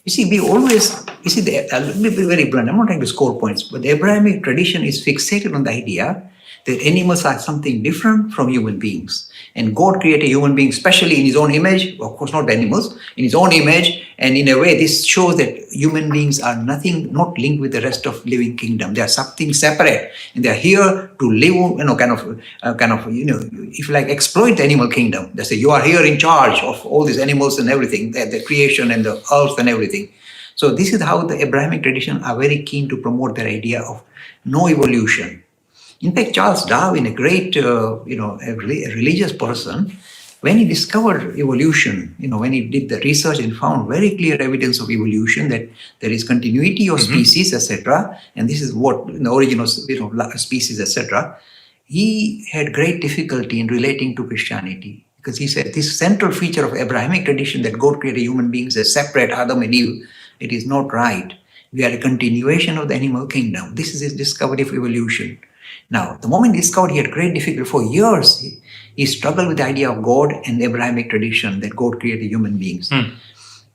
You see, let me be very blunt, I'm not trying to score points, but the Abrahamic tradition is fixated on the idea that animals are something different from human beings. And God created human beings, especially in his own image, of course not the animals, in his own image. And in a way, this shows that human beings are not linked with the rest of living kingdom. They are something separate. And they are here to live, if you like, exploit the animal kingdom. They say, you are here in charge of all these animals and everything, the creation and the earth and everything. So this is how the Abrahamic tradition are very keen to promote their idea of no evolution. In fact, Charles Darwin, a great, a religious person, when he discovered evolution, when he did the research and found very clear evidence of evolution, that there is continuity of species, etc., and this is what the origin of species, etc., he had great difficulty in relating to Christianity, because he said this central feature of Abrahamic tradition that God created human beings as separate Adam and Eve, it is not right. We are a continuation of the animal kingdom. This is his discovery of evolution. Now, the moment he discovered, he had great difficulty. For years, he struggled with the idea of God and the Abrahamic tradition that God created human beings.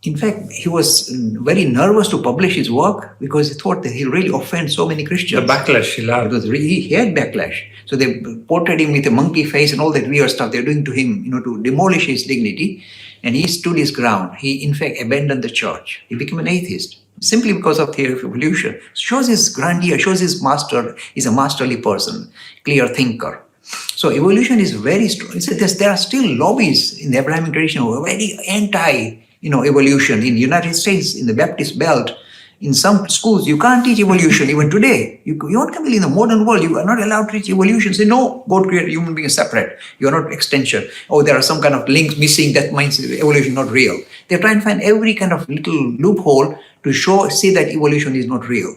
In fact, he was very nervous to publish his work because he thought that he'll really offend so many Christians. The backlash he'll have. He had backlash. So they portrayed him with a monkey face and all that weird stuff they're doing to him, to demolish his dignity. And he stood his ground. He, in fact, abandoned the church. He became an atheist, simply because of theory of evolution. Shows his grandeur, shows his master, he's a masterly person, clear thinker. So evolution is very strong. There are still lobbies in the Abrahamic tradition who are very anti-evolution. In the United States, in the Baptist belt, in some schools, you can't teach evolution even today. You want to be in the modern world, you are not allowed to teach evolution. Say, no, God created human beings separate. You are not extension. Oh, there are some kind of links missing, that means evolution is not real. They're trying to find every kind of little loophole to say that evolution is not real.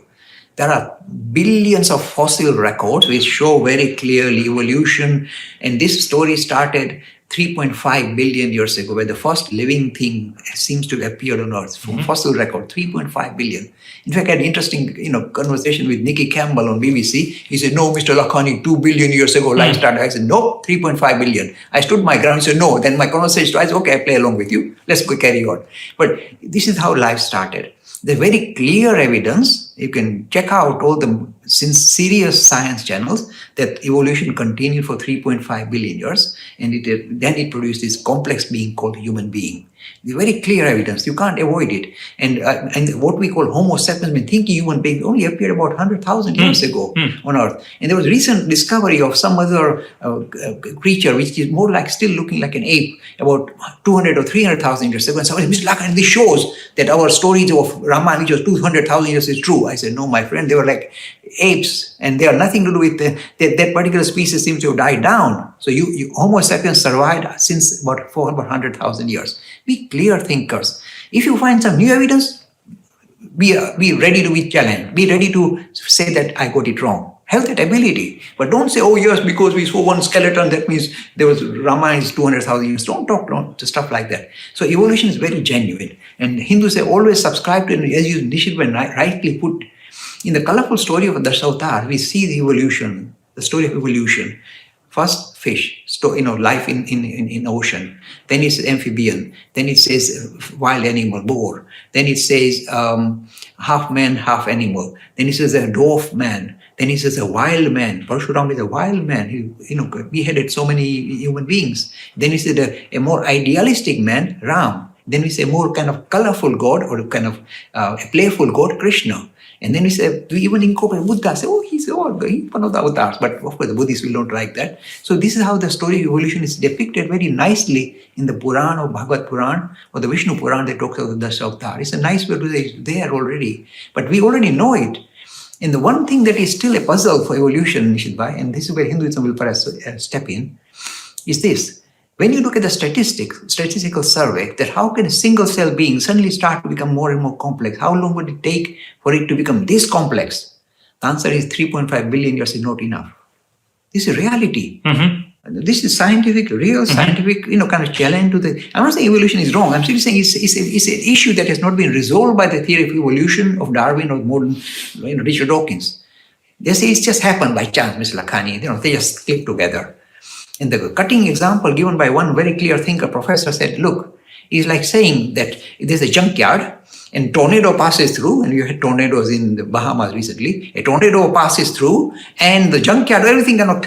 There are billions of fossil records which show very clearly evolution. And this story started 3.5 billion years ago, where the first living thing seems to have appeared on Earth. From fossil record, 3.5 billion. In fact, I had an interesting conversation with Nicky Campbell on BBC. He said, no, Mr. Lakhani, 2 billion years ago, life started. I said, no, 3.5 billion. I stood my ground and said, no. Then my conversation, I said, okay, I play along with you. Let's go carry on. But this is how life started. There's very clear evidence. You can check out all the serious science channels that evolution continued for 3.5 billion years, and then it produced this complex being called human being. The very clear evidence, you can't avoid it. And what we call Homo sapiens, thinking human being, only appeared about 100,000 years ago on Earth. And there was recent discovery of some other creature which is more like still looking like an ape about 200 or 300,000 years ago. And somebody said, Mr. Lakhani, this shows that our stories of Ramayana, which was 200,000 years, is true. I said, no, my friend, they were like apes, and they are nothing to do with that particular species seems to have died down. So Homo sapiens survived since about 400,000 years. Be clear thinkers. If you find some new evidence, be ready to be challenged. Be ready to say that I got it wrong. Have that ability. But don't say, oh yes, because we saw one skeleton, that means there was Ramayana is 200,000 years. Don't talk to stuff like that. So evolution is very genuine. And Hindus have always subscribed to it, as you Nishidvan rightly put. In the colorful story of the Dasavatar, we see the evolution, the story of evolution. First, fish, life in ocean. Then it says amphibian. Then it says wild animal, boar. Then it says half man, half animal. Then it says a dwarf man. Then it says a wild man. Parshuram is a wild man. He beheaded so many human beings. Then it says a more idealistic man, Ram. Then we say more kind of colorful God or kind of a playful God, Krishna. And then we say, we even incorporate Buddha, say, he's one of the avatars. But of course, the Buddhists will not like that. So this is how the story of evolution is depicted very nicely in the Puran or Bhagavad Puran or the Vishnu Puran that talks about the Dasavatar. It's a nice way to say it's there already. But we already know it. And the one thing that is still a puzzle for evolution, Nishidbhai, and this is where Hinduism will perhaps step in, is this. When you look at the statistical survey, that how can a single cell being suddenly start to become more and more complex? How long would it take for it to become this complex? The answer is 3.5 billion years is not enough. This is reality. This is scientific, real scientific, kind of challenge to the. I'm not saying evolution is wrong. I'm simply saying it's an issue that has not been resolved by the theory of evolution of Darwin or modern, Richard Dawkins. They say it's just happened by chance, Mr. Lakhani. They just click together. And the cutting example given by one very clear thinker, professor, said, look, it's like saying that there's a junkyard and tornado passes through, and you had tornadoes in the Bahamas recently. A tornado passes through, and the junkyard, everything kind of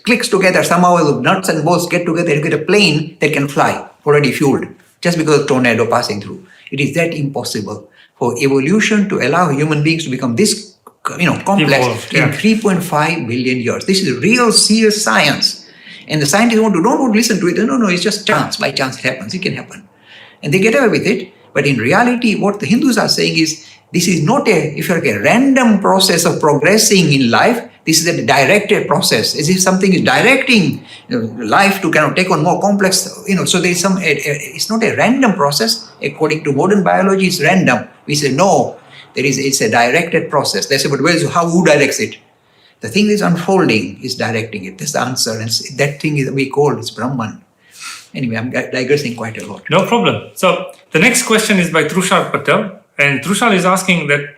clicks together. Somehow the nuts and bolts get together, and you get a plane that can fly, already fueled, just because of tornado passing through. It is that impossible for evolution to allow human beings to become this, complex in 3.5 billion years. This is real serious science. And the scientists don't want to listen to it. No, it's just chance. By chance it happens. It can happen. And they get away with it. But in reality, what the Hindus are saying is, this is not a random process of progressing in life. This is a directed process. As if something is directing life to kind of take on more complex, so there is it's not a random process. According to modern biology, it's random. We say, no, it's a directed process. They say, but who directs it? The thing is unfolding, is directing it. That's the answer. And that thing is we call it's Brahman. Anyway, I'm digressing quite a lot. No problem. So the next question is by Trushal Patel. And Trushal is asking that,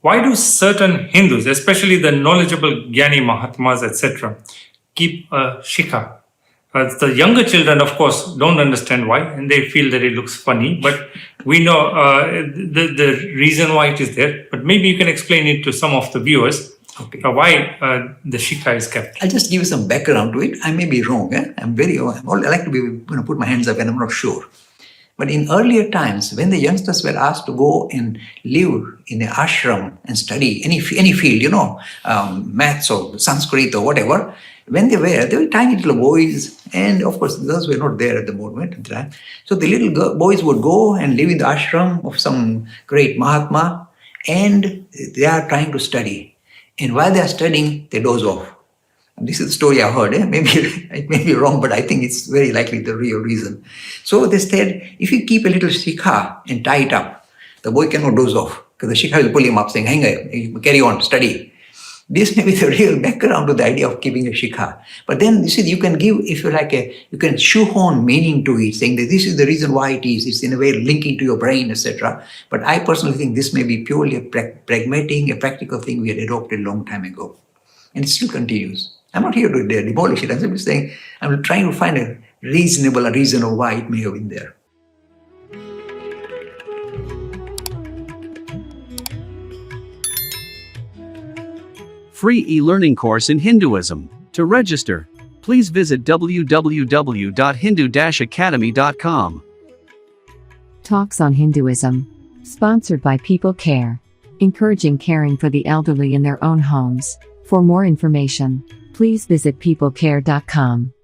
why do certain Hindus, especially the knowledgeable Gyani Mahatmas, etc., keep a shikha? The younger children, of course, don't understand why, and they feel that it looks funny. But we know the reason why it is there. But maybe you can explain it to some of the viewers. Okay. Why the shikha is kept. I'll just give you some background to it. I may be wrong. I like to be put my hands up when I'm not sure. But in earlier times, when the youngsters were asked to go and live in an ashram and study any field, maths or Sanskrit or whatever, when they were tiny little boys, and of course girls were not there at the moment. So the little boys would go and live in the ashram of some great Mahatma, and they are trying to study. And while they are studying, they doze off. And this is the story I heard. Maybe it may be wrong, but I think it's very likely the real reason. So they said, if you keep a little shikha and tie it up, the boy cannot doze off, because the shikha will pull him up saying, hang, carry on, study. This may be the real background to the idea of keeping a shikha. But then you see, you can give, if you like, you can shoehorn meaning to it, saying that this is the reason why it is. It's in a way linking to your brain, etc. But I personally think this may be purely a pragmatic, a practical thing we had adopted a long time ago. And it still continues. I'm not here to demolish it. I'm simply saying, I'm trying to find a reason of why it may have been there. Free e-learning course in Hinduism. To register, please visit www.hindu-academy.com. Talks on Hinduism. Sponsored by People Care. Encouraging caring for the elderly in their own homes. For more information, please visit peoplecare.com.